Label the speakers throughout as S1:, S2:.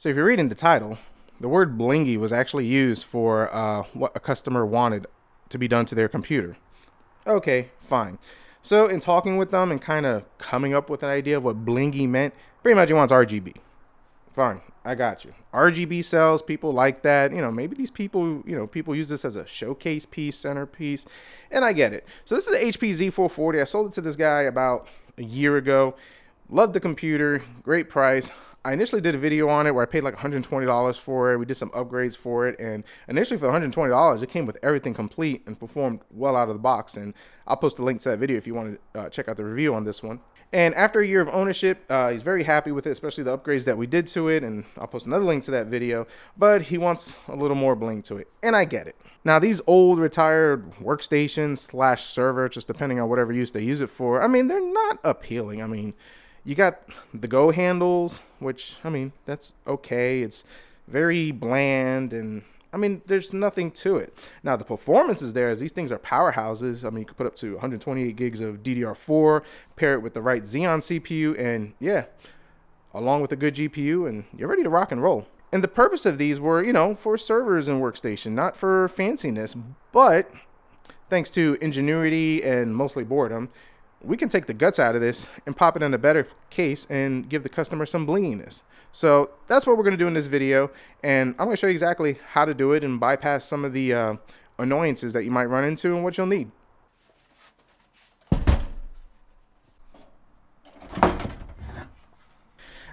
S1: So if you're reading the title, the word blingy was actually used for what a customer wanted to be done to their computer. Okay, fine. So in talking with them and kind of coming up with an idea of what blingy meant, pretty much he wants RGB. Fine, I got you. RGB cells, people like that. Maybe these people, people use this as a showcase piece, centerpiece, and I get it. So this is the HP Z440. I sold it to this guy about a year ago. Loved the computer, great price. I initially did a video on it where I paid like $120 for it. We did some upgrades for it, and initially for $120, it came with everything complete and performed well out of the box. And I'll post a link to that video if you want to check out the review on this one. And after a year of ownership, he's very happy with it, especially the upgrades that we did to it. And I'll post another link to that video, but he wants a little more bling to it. And I get it. Now, these old retired workstations / server, just depending on whatever use they use it for, I mean, they're not appealing. I mean, you got the Go handles, which, I mean, that's okay. It's very bland, and I mean, there's nothing to it. Now, the performance is there, as these things are powerhouses. I mean, you could put up to 128 gigs of DDR4, pair it with the right Xeon CPU, and yeah, along with a good GPU, and you're ready to rock and roll. And the purpose of these were, for servers and workstation, not for fanciness. But thanks to ingenuity and mostly boredom, we can take the guts out of this and pop it in a better case and give the customer some blinginess. So that's what we're going to do in this video, and I'm going to show you exactly how to do it and bypass some of the annoyances that you might run into and what you'll need.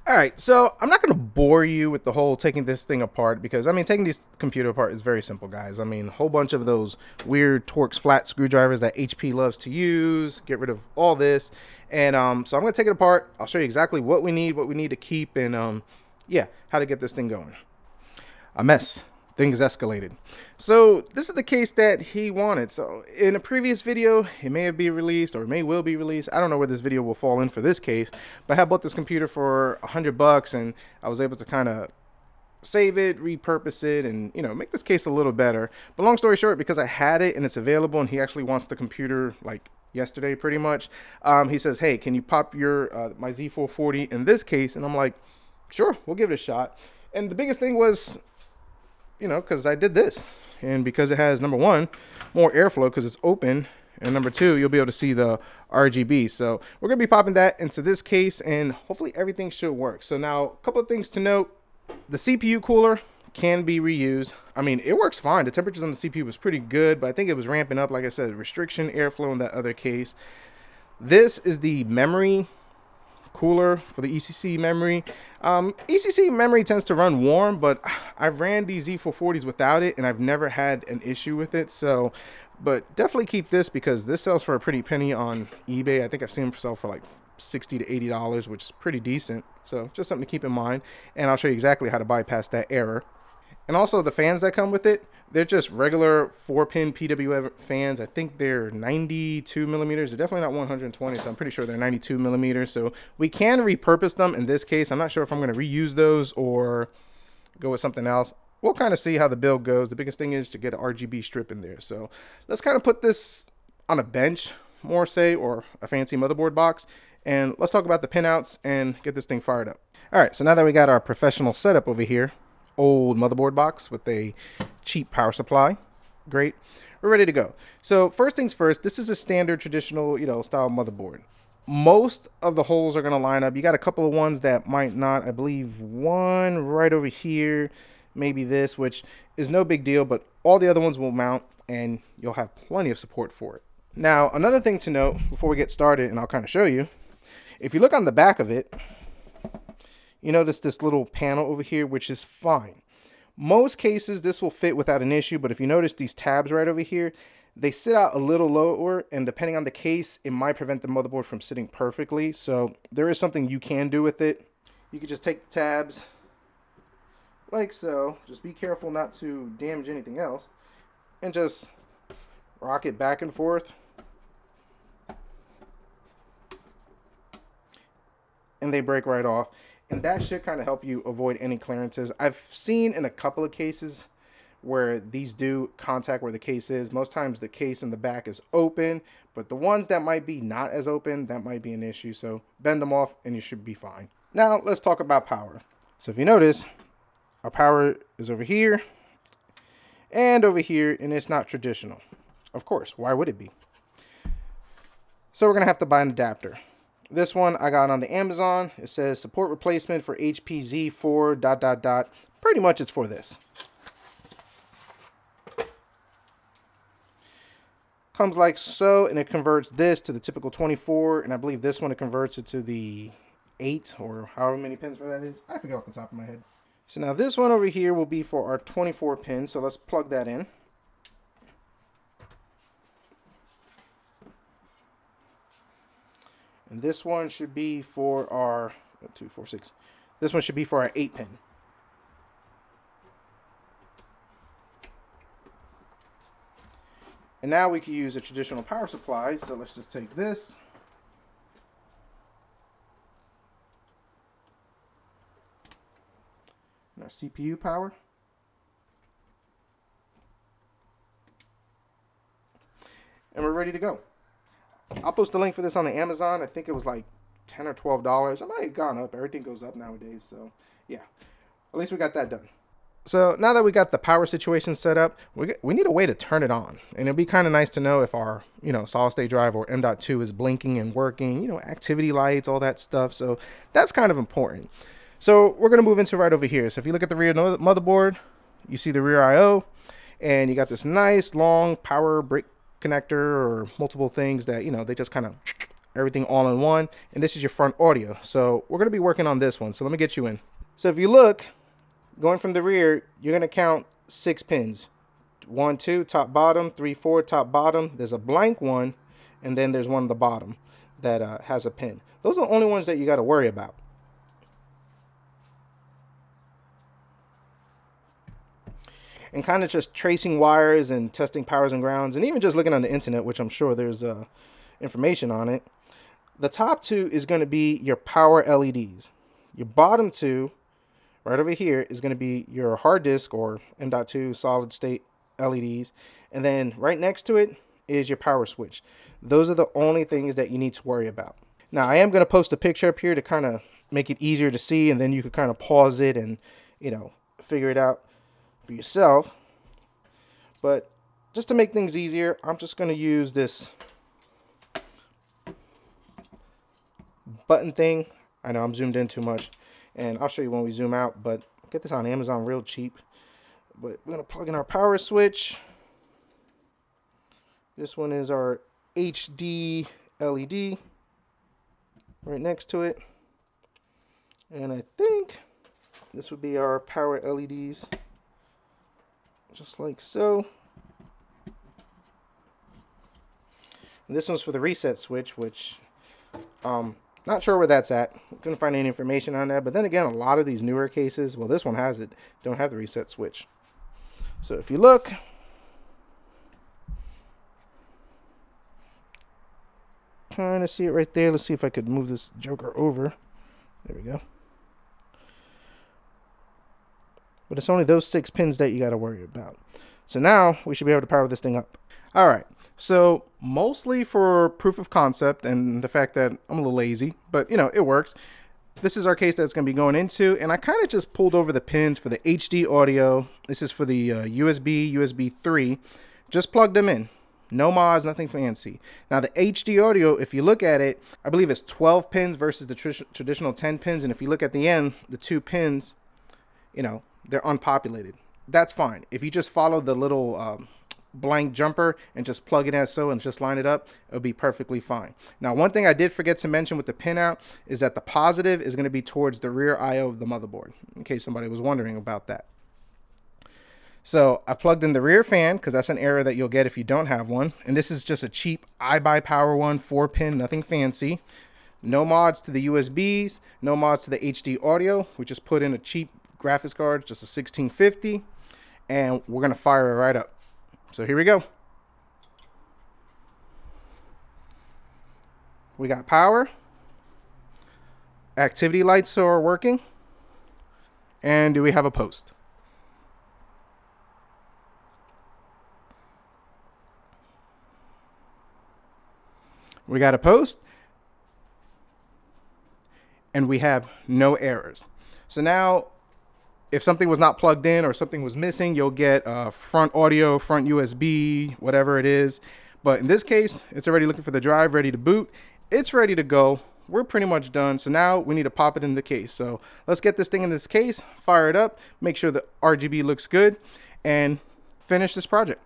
S1: All right, so I'm not going to bore you with the whole taking this thing apart, because, I mean, taking this computer apart is very simple, guys. I mean, a whole bunch of those weird Torx flat screwdrivers that HP loves to use, get rid of all this. And so I'm going to take it apart. I'll show you exactly what we need to keep, and yeah, how to get this thing going. A mess. Things escalated. So this is the case that he wanted. So in a previous video, it may have been released, or it may will be released. I don't know where this video will fall in for this case, but I had bought this computer for $100, and I was able to kind of save it, repurpose it, and make this case a little better. But long story short, because I had it and it's available, and he actually wants the computer like yesterday pretty much, he says, hey, can you pop your my Z440 in this case? And I'm like, sure, we'll give it a shot. And the biggest thing was, because I did this, and because it has, number one, more airflow because it's open, and number two, you'll be able to see the RGB. So we're going to be popping that into this case, and hopefully everything should work. So now, a couple of things to note. The CPU cooler can be reused. I mean, it works fine. The temperatures on the CPU was pretty good, but I think it was ramping up, like I said, restriction, airflow in that other case. This is the memory cooler for the ECC memory. ECC memory tends to run warm, but I've ran these Z440s without it, and I've never had an issue with it. So, but definitely keep this, because this sells for a pretty penny on eBay. I think I've seen them sell for like $60 to $80, which is pretty decent. So just something to keep in mind, and I'll show you exactly how to bypass that error. And also the fans that come with it, they're just regular 4-pin PWM fans. I think they're 92 millimeters. They're definitely not 120, so I'm pretty sure they're 92 millimeters. So we can repurpose them in this case. I'm not sure if I'm going to reuse those or go with something else. We'll kind of see how the build goes. The biggest thing is to get an RGB strip in there. So let's kind of put this on a bench, more say, or a fancy motherboard box. And let's talk about the pinouts and get this thing fired up. All right, so now that we got our professional setup over here, old motherboard box with a cheap power supply, great, we're ready to go. So first things first, this is a standard traditional style motherboard. Most of the holes are going to line up. You got a couple of ones that might not. I believe one right over here, maybe this, which is no big deal, but all the other ones will mount, and you'll have plenty of support for it. Now, another thing to note before we get started, and I'll kind of show you, if you look on the back of it, you notice this little panel over here, which is fine. Most cases, this will fit without an issue, but if you notice these tabs right over here, they sit out a little lower, and depending on the case, it might prevent the motherboard from sitting perfectly. So there is something you can do with it. You can just take the tabs like so. Just be careful not to damage anything else, and just rock it back and forth. And they break right off. And that should kind of help you avoid any clearances. I've seen in a couple of cases where these do contact where the case is. Most times the case in the back is open, but the ones that might be not as open, that might be an issue. So bend them off and you should be fine. Now let's talk about power. So if you notice, Our power is over here and over here, and it's not traditional. Of course, why would it be? So we're gonna have to buy an adapter. This one I got on the Amazon. It says support replacement for HP Z4 ... Pretty much it's for this. Comes like so, and it converts this to the typical 24, and I believe this one it converts it to the 8 or however many pins for that is. I forget off the top of my head. So now this one over here will be for our 24 pins, so let's plug that in. And this one should be for our 2, 4, 6. This one should be for our 8 pin. And now we can use a traditional power supply. So let's just take this. And our CPU power. And we're ready to go. I'll post a link for this on the Amazon. I think it was like $10 or $12. I might have gone up. Everything goes up nowadays. So yeah, at least we got that done. So now that we got the power situation set up, we need a way to turn it on. And it'd be kind of nice to know if our, solid state drive or M.2 is blinking and working, activity lights, all that stuff. So that's kind of important. So we're going to move into right over here. So if you look at the rear motherboard, you see the rear I/O, and you got this nice long power brick connector or multiple things that, they just kind of everything all in one. And this is your front audio. So we're going to be working on this one. So let me get you in. So if you look, going from the rear, you're going to count 6 pins. 1, 2, top, bottom, 3, 4, top, bottom. There's a blank one, and then there's one at the bottom that has a pin. Those are the only ones that you got to worry about. And kind of just tracing wires and testing powers and grounds, and even just looking on the internet, which I'm sure there's information on it. The top 2 is going to be your power LEDs. Your bottom 2 right over here is going to be your hard disk or M.2 solid state LEDs. And then right next to it is your power switch. Those are the only things that you need to worry about. Now I am going to post a picture up here to kind of make it easier to see, and then you could kind of pause it and, figure it out for yourself. But just to make things easier, I'm just going to use this button thing. I know I'm zoomed in too much. And I'll show you when we zoom out, but get this on Amazon real cheap. But we're going to plug in our power switch. This one is our HD LED right next to it. And I think this would be our power LEDs, just like so. And this one's for the reset switch, which not sure where that's at. Couldn't find any information on that. But then again, a lot of these newer cases, well, this one has it, don't have the reset switch. So if you look, kind of see it right there. Let's see if I could move this joker over. There we go. But it's only those 6 pins that you got to worry about. So now we should be able to power this thing up. All right. So mostly for proof of concept and the fact that I'm a little lazy, but it works. This is our case that's going to be going into, and I kind of just pulled over the pins for the HD audio. This is for the USB 3. Just plugged them in. No mods, nothing fancy. Now the HD audio, if you look at it, I believe it's 12 pins versus the traditional 10 pins. And if you look at the end, the 2 pins, they're unpopulated. That's fine. If you just follow the little blank jumper and just plug it as so and just line it up, it'll be perfectly fine. Now, one thing I did forget to mention with the pin out is that the positive is going to be towards the rear I/O of the motherboard, in case somebody was wondering about that. So I plugged in the rear fan because that's an error that you'll get if you don't have one. And this is just a cheap iBuyPower one, 4-pin, nothing fancy. No mods to the USBs, no mods to the HD audio. We just put in a cheap graphics card, just a 1650, and we're going to fire it right up. So here we go. We got power. Activity lights are working. And do we have a post? We got a post. And we have no errors. So now, if something was not plugged in or something was missing, you'll get front audio, front USB, whatever it is. But in this case, it's already looking for the drive, ready to boot. It's ready to go. We're pretty much done. So now we need to pop it in the case. So let's get this thing in this case, fire it up, make sure the RGB looks good, and finish this project.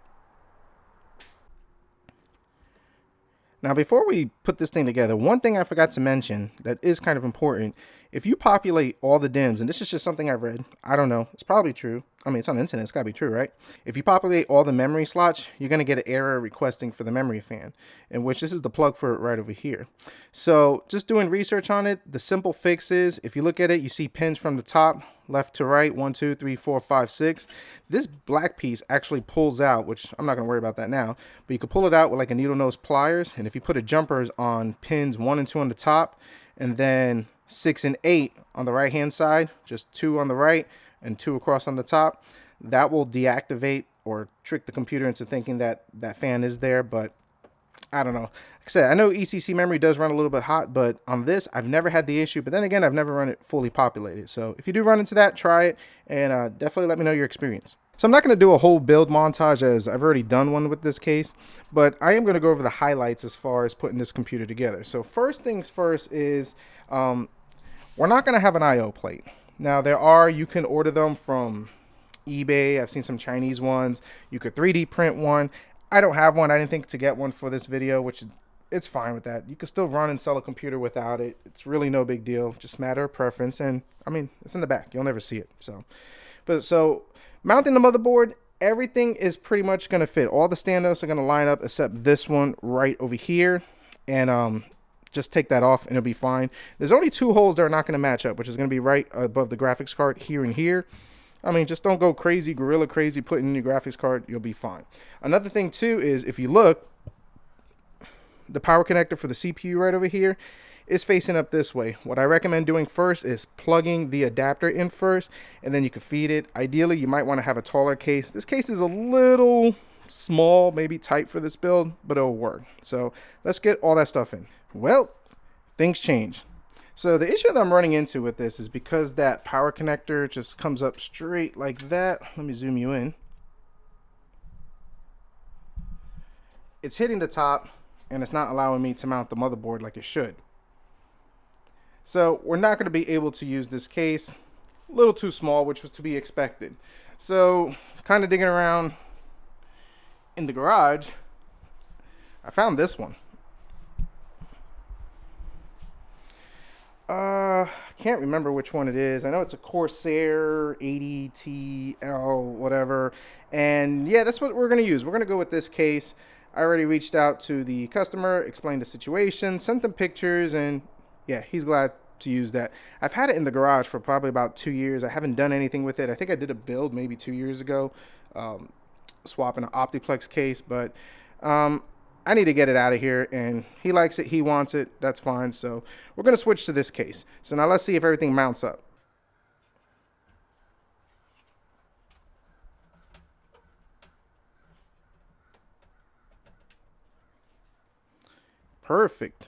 S1: Now, before we put this thing together, one thing I forgot to mention that is kind of important. If you populate all the DIMMs, and this is just something I've read, I don't know, it's probably true. I mean, it's on the internet, it's gotta be true, right? If you populate all the memory slots, you're gonna get an error requesting for the memory fan, in which this is the plug for it right over here. So just doing research on it, the simple fix is, if you look at it, you see pins from the top, left to right, 1, 2, 3, 4, 5, 6. This black piece actually pulls out, which I'm not gonna worry about that now, but you can pull it out with like a needle nose pliers, and if you put a jumpers on pins 1 and 2 on the top, and then 6 and 8 on the right hand side, just 2 on the right and 2 across on the top, that will deactivate or trick the computer into thinking that that fan is there. But I don't know. Like I said, I know ECC memory does run a little bit hot, but on this I've never had the issue. But then again, I've never run it fully populated. So if you do run into that, try it, and definitely let me know your experience. So I'm not going to do a whole build montage, as I've already done one with this case, but I am going to go over the highlights as far as putting this computer together. So first things first is we're not going to have an I/O plate. Now you can order them from eBay. I've seen some Chinese ones. You could 3D print one. I don't have one. I didn't think to get one for this video, which it's fine with that. You can still run and sell a computer without it. It's really no big deal. Just a matter of preference. And I mean, it's in the back. You'll never see it. So mounting the motherboard, everything is pretty much going to fit. All the standoffs are going to line up except this one right over here. And just take that off and it'll be fine. There's only 2 holes that are not going to match up, which is going to be right above the graphics card here and here. I mean, just don't go crazy, gorilla crazy, putting in your graphics card. You'll be fine. Another thing too is, if you look, the power connector for the CPU right over here is facing up this way. What I recommend doing first is plugging the adapter in first, and then you can feed it. Ideally, you might want to have a taller case. This case is a little small, maybe tight for this build, but it'll work. So let's get all that stuff in. Well, things change. So the issue that I'm running into with this is because that power connector just comes up straight like that. Let me zoom you in. It's hitting the top and it's not allowing me to mount the motherboard like it should. So we're not going to be able to use this case. A little too small, which was to be expected. So kind of digging around in the garage, I found this one. Can't remember which one it is. I know it's a Corsair 80TL whatever, and yeah, that's what we're going to use. We're going to go with this case. I already reached out to the customer, explained the situation, sent them pictures, and yeah, he's glad to use that. I've had it in the garage for probably about 2 years. I haven't done anything with it. I think I did a build maybe 2 years ago, swapping an Optiplex case, but I need to get it out of here, and he likes it, he wants it, that's fine. So we're going to switch to this case. So now let's see if everything mounts up. Perfect.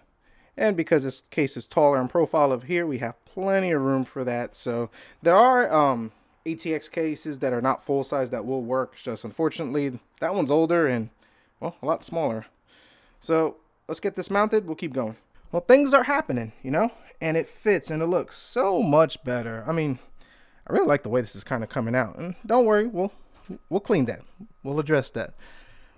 S1: And because this case is taller in profile of here, we have plenty of room for that. So there are ATX cases that are not full size that will work, just unfortunately that one's older and, well, a lot smaller. So let's get this mounted. We'll keep going. Well, things are happening, you know, and it fits and it looks so much better. I mean, I really like the way this is kind of coming out. And don't worry, we'll clean that. We'll address that.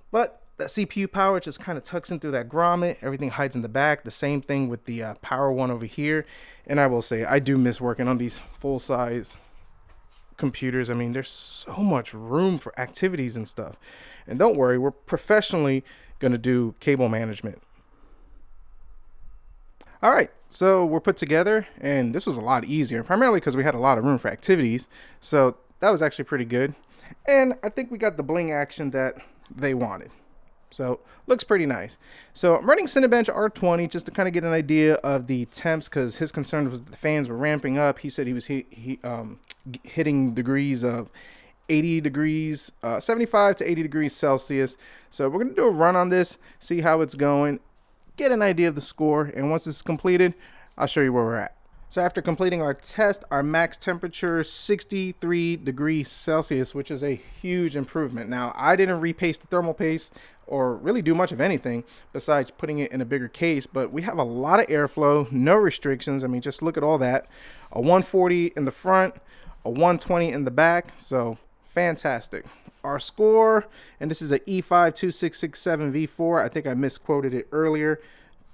S1: But that CPU power just kind of tucks in through that grommet. Everything hides in the back. The same thing with the power one over here. And I will say, I do miss working on these full-size computers. I mean, there's so much room for activities and stuff. And don't worry, we're professionally going to do cable management. All right, so we're put together, and this was a lot easier, primarily because we had a lot of room for activities. So that was actually pretty good. And I think we got the bling action that they wanted. So looks pretty nice. So I'm running Cinebench R20 just to kind of get an idea of the temps, because his concern was the fans were ramping up. He said he was hitting degrees of 80 degrees, 75 to 80 degrees Celsius. So we're going to do a run on this, see how it's going, get an idea of the score, and once it's completed, I'll show you where we're at. So after completing our test, our max temperature is 63 degrees Celsius, which is a huge improvement. Now, I didn't repaste the thermal paste or really do much of anything besides putting it in a bigger case, but we have a lot of airflow, no restrictions. I mean, just look at all that. A 140 in the front, a 120 in the back, so fantastic. Our score, and this is a E52667V4. I think I misquoted it earlier.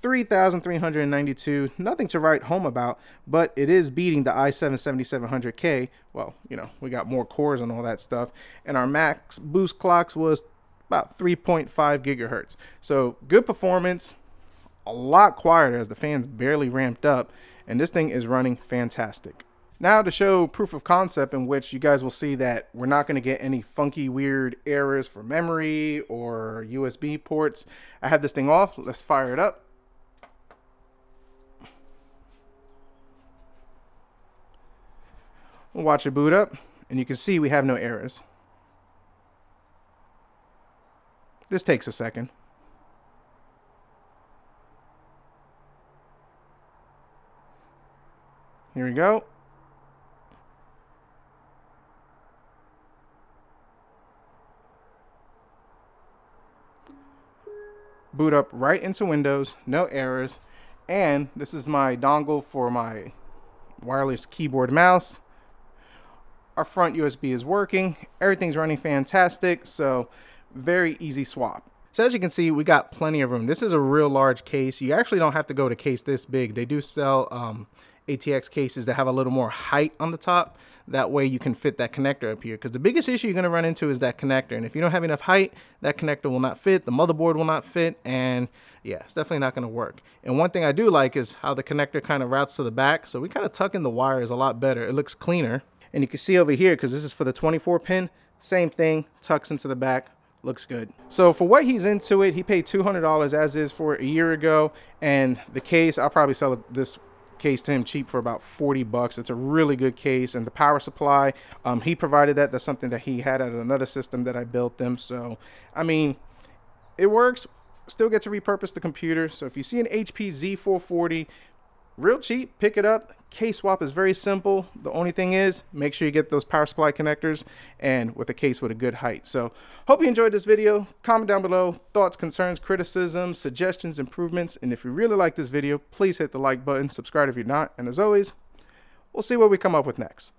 S1: 3,392, nothing to write home about, but it is beating the i7-7700K. Well, you know, we got more cores and all that stuff. And our max boost clocks was about 3.5 gigahertz. So good performance, a lot quieter as the fans barely ramped up, and this thing is running fantastic. Now to show proof of concept in which you guys will see that we're not going to get any funky weird errors for memory or USB ports. I have this thing off, let's fire it up. We'll watch it boot up, and you can see we have no errors. This takes a second. Here we go. Boot up right into Windows, no errors. And this is my dongle for my wireless keyboard mouse. Our front USB is working, everything's running fantastic, so very easy swap. So as you can see, we got plenty of room. This is a real large case. You actually don't have to go to case this big. They do sell ATX cases that have a little more height on the top. That way you can fit that connector up here, because the biggest issue you're going to run into is that connector, and if you don't have enough height, that connector will not fit, the motherboard will not fit, and yeah, it's definitely not going to work. And one thing I do like is how the connector kind of routes to the back, so we kind of tuck in the wires a lot better. It looks cleaner. And you can see over here, because this is for the 24 pin, same thing, tucks into the back, looks good. So for what he's into it, he paid $200 as is for it a year ago, and the case, I'll probably sell this case to him cheap for about 40 bucks. It's a really good case, and the power supply, he provided that. That's something that he had at another system that I built them. So I mean, it works. Still get to repurpose the computer. So if you see an HP Z440, real cheap, pick it up. Case swap is very simple. The only thing is, make sure you get those power supply connectors and with a case with a good height. So hope you enjoyed this video. Comment down below thoughts, concerns, criticisms, suggestions, improvements, and if you really like this video, please hit the like button, subscribe if you're not, and as always, we'll see what we come up with next.